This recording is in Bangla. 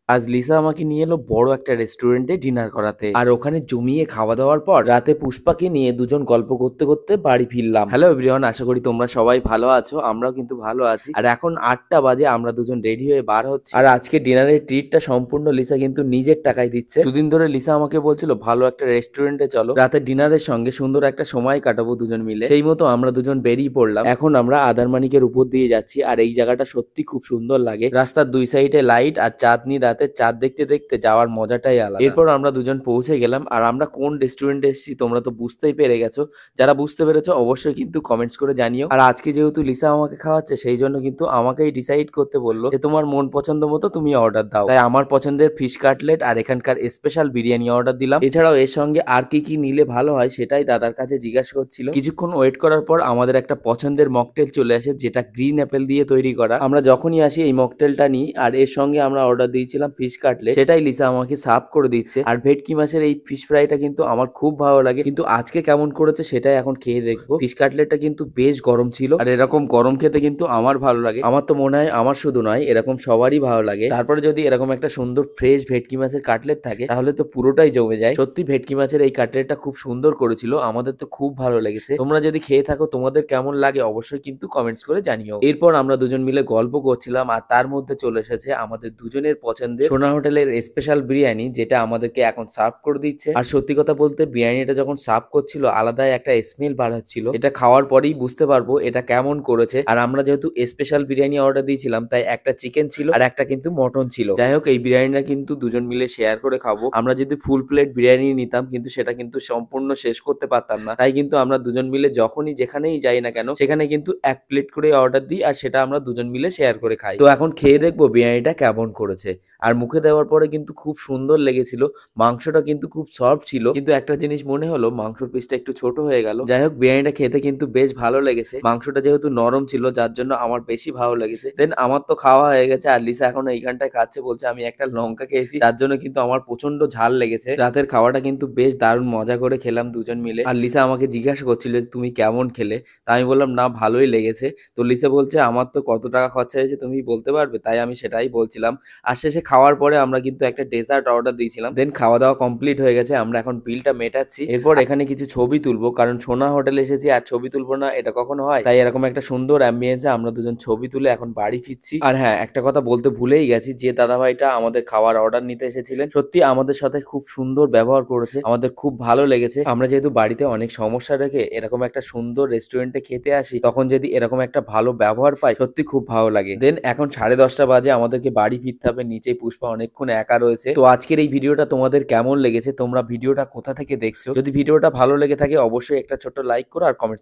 আজ লিসা আমাকে নিয়ে এলো বড় একটা রেস্টুরেন্টে ডিনার করাতে, আর ওখানে জমিয়ে খাওয়া দাওয়ার পর রাতে পুষ্পাকে নিয়ে দুজন গল্প করতে করতে বাড়ি ফিরলাম। হ্যালো এভরিওয়ান, আশা করি তোমরা সবাই ভালো আছো। আমরাও কিন্তু ভালো আছি। আর এখন 8টা বাজে, আমরা দুজন রেডি হয়ে বার হচ্ছি। আর আজকে ডিনারের ট্রিটটা সম্পূর্ণ লিসা কিন্তু নিজের টাকায় দিচ্ছে। দুদিন ধরে লিসা আমাকে বলছিল ভালো একটা রেস্টুরেন্টে চলো, রাতে ডিনারের সঙ্গে সুন্দর একটা সময় কাটাবো দুজন মিলে। সেই মতো আমরা দুজন বেরিয়ে পড়লাম। এখন আমরা আদারমানিকের উপর দিয়ে যাচ্ছি, আর এই জায়গাটা সত্যি খুব সুন্দর লাগে। রাস্তার দুই সাইডে লাইট আর চাঁদনি, রাতে চাঁদ দেখতে দেখতে যাওয়ার মজাটাই আলাদা। এরপর আমরা দুজন পৌঁছে গেলাম। আর আমরা কোন রেস্টুরেন্টে এসেছি তোমরা তো বুঝতেই পেরে গেছো। যারা বুঝতে পেরেছো অবশ্যই কিন্তু কমেন্টস করে জানিও। আর আজকে যেহেতু লিসা আমাকে খাওয়াচ্ছে, সেই জন্য কিন্তু আমাকেই ডিসাইড করতে বললো যে তোমার মন পছন্দ মতো তুমি অর্ডার দাও। তাই আমার পছন্দের ফিশ কাটলেট আর এখানকার স্পেশাল বিরিয়ানি অর্ডার দিলাম। এছাড়াও এর সঙ্গে আর কি কি নিলে ভালো হয় সেটাই দাদার কাছে জিজ্ঞাসা করছিল। কিছুক্ষণ ওয়েট করার পর আমাদের একটা পছন্দের মকটেল চলে আসে, যেটা গ্রিন অ্যাপেল দিয়ে তৈরি করা। আমরা যখনই আসি এই মকটেলটা নিই, আর এর সঙ্গে আমরা অর্ডার দিয়েছিলাম ফিশ কাটলেট, সেটাই লিসা আমাকে সার্ভ করে দিচ্ছে। আর ভেটকি মাছের এই ফিশ ফ্রাইটা কিন্তু আমার খুব ভালো লাগে, কিন্তু আজকে কেমন করেছে সেটাই এখন খেয়ে দেখবো। ফিশ কাটলেটটা কিন্তু বেশ গরম ছিল, আর এরকম গরম খেতে কিন্তু আমার ভালো লাগে। আমার তো মনে হয় আমার শুধু নয়, এরকম সবারই ভালো লাগে। তারপরে যদি এরকম একটা সুন্দর ফ্রেশ ভেটকি মাছের কাটলেট থাকে তাহলে তো পুরোটাই জমে যায়। সত্যি ভেটকি মাছের এই কাটলেটটা খুব সুন্দর করেছিল, আমাদের তো খুব ভালো লেগেছে। তোমরা যদি খেয়ে থাকো তোমাদের কেমন লাগে অবশ্যই কিন্তু কমেন্টস করে জানিও। এরপর আমরা দুজন মিলে গল্প করছিলাম, আর তার মধ্যে চলে এসেছে আমাদের দুজনের পছন্দের সোনা হোটেলের স্পেশাল বিরিয়ানি, যেটা আমাদেরকে এখন সার্ভ করে দিচ্ছে। আর সত্যি কথা বলতে বিরিয়ানিটা যখন সার্ভ করছিল আলাদাই একটা স্মেল বার হচ্ছিল। এটা খাওয়ার পরেই বুঝতে পারবো এটা কেমন করেছে। আর আমরা যেহেতু স্পেশাল বিরিয়ানি অর্ডার দিয়েছিলাম, তাই একটা চিকেন ছিল আর একটা কিন্তু মটন ছিল। যাই হোক, এই বিরিয়ানিটা কিন্তু দুজন মিলে শেয়ার করে খাবো। আমরা যদি ফুল প্লেট বিরিয়ানি নিতাম কিন্তু সেটা কিন্তু সম্পূর্ণ শেষ করতে পারতাম না। তাই কিন্তু আমরা দুজন মিলে যখনই যেখানেই যাই না কেন সেখানে কিন্তু এক প্লেট করে অর্ডার দিই, আর সেটা আমরা দুজন মিলে শেয়ার করে খাই। তো এখন খেয়ে দেখবো বিরিয়ানিটা কেমন করেছে। আর মুখে দেওয়ার পরে কিন্তু খুব সুন্দর লেগেছিল। মাংসটা কিন্তু খুব সফট ছিল, কিন্তু একটা জিনিস মনে হলো মাংসর পিসটা একটু ছোট হয়ে গেল। যাই হোক, বিরিয়ানিটা খেতে কিন্তু বেশ ভালো লেগেছে। মাংসটা যেহেতু নরম ছিল যার জন্য আমার বেশি ভালো লেগেছে। দেন আমার তো খাওয়া হয়ে গেছে, আর লিসা এখন এইখানটায় খাচ্ছে, বলছে আমি একটা লঙ্কা খেয়েছি, তার জন্য কিন্তু আমার প্রচন্ড ঝাল লেগেছে। রাতের খাওয়াটা কিন্তু বেশ দারুণ মজা করে খেলাম দুজন মিলে। আর লিসা আমাকে জিজ্ঞাসা করছিল তুমি কেমন খেলে, তা আমি বললাম না ভালোই লেগেছে। তো লিসা বলছে আমার তো কত টাকা খরচা হয়েছে তুমি বলতে পারবে, তাই আমি সেটাই বলছিলাম। আর শেষে খাওয়ার পরে আমরা কিন্তু একটা ডেজার্ট অর্ডার দিয়েছিলাম। দেন খাওয়া দাওয়া কমপ্লিট হয়ে গেছে, আমরা এখন বিলটা মেটাচ্ছি। এরপর এখানে কিছু ছবি তুলবো, কারণ সোনা হোটেলে এসেছি আর ছবি তুলবো না এটা কখনো হয়। তাই এরকম একটা সুন্দর অ্যাম্বিয়েন্সে আমরা দুজন ছবি তুলে এখন বাড়ি ফিরছি। আর হ্যাঁ, একটা কথা বলতে ভুলেই গেছি, যে দাদাভাইটা আমাদের খাওয়ার অর্ডার নিতে এসেছিলেন সত্যি আমাদের সাথে খুব সুন্দর ব্যবহার করেছে, আমাদের খুব ভালো লেগেছে। আমরা যেহেতু বাড়িতে অনেক সমস্যা রেখে এরকম একটা সুন্দর রেস্টুরেন্টে খেতে আসি, তখন যদি এরকম একটা ভালো ব্যবহার পাই সত্যি খুব ভালো লাগে। দেন এখন 10:30 বাজে, আমাদেরকে বাড়ি ফিরতে হবে। নিচে পুষ্পা অনেকক্ষণ একা রয়েছে। তো আজকের এই ভিডিওটা তোমাদের কেমন লেগেছে, তোমরা ভিডিওটা কোথা থেকে দেখছো, যদি ভিডিওটা ভালো লেগে থাকে অবশ্যই একটা ছোট্ট লাইক করো আর কমেন্ট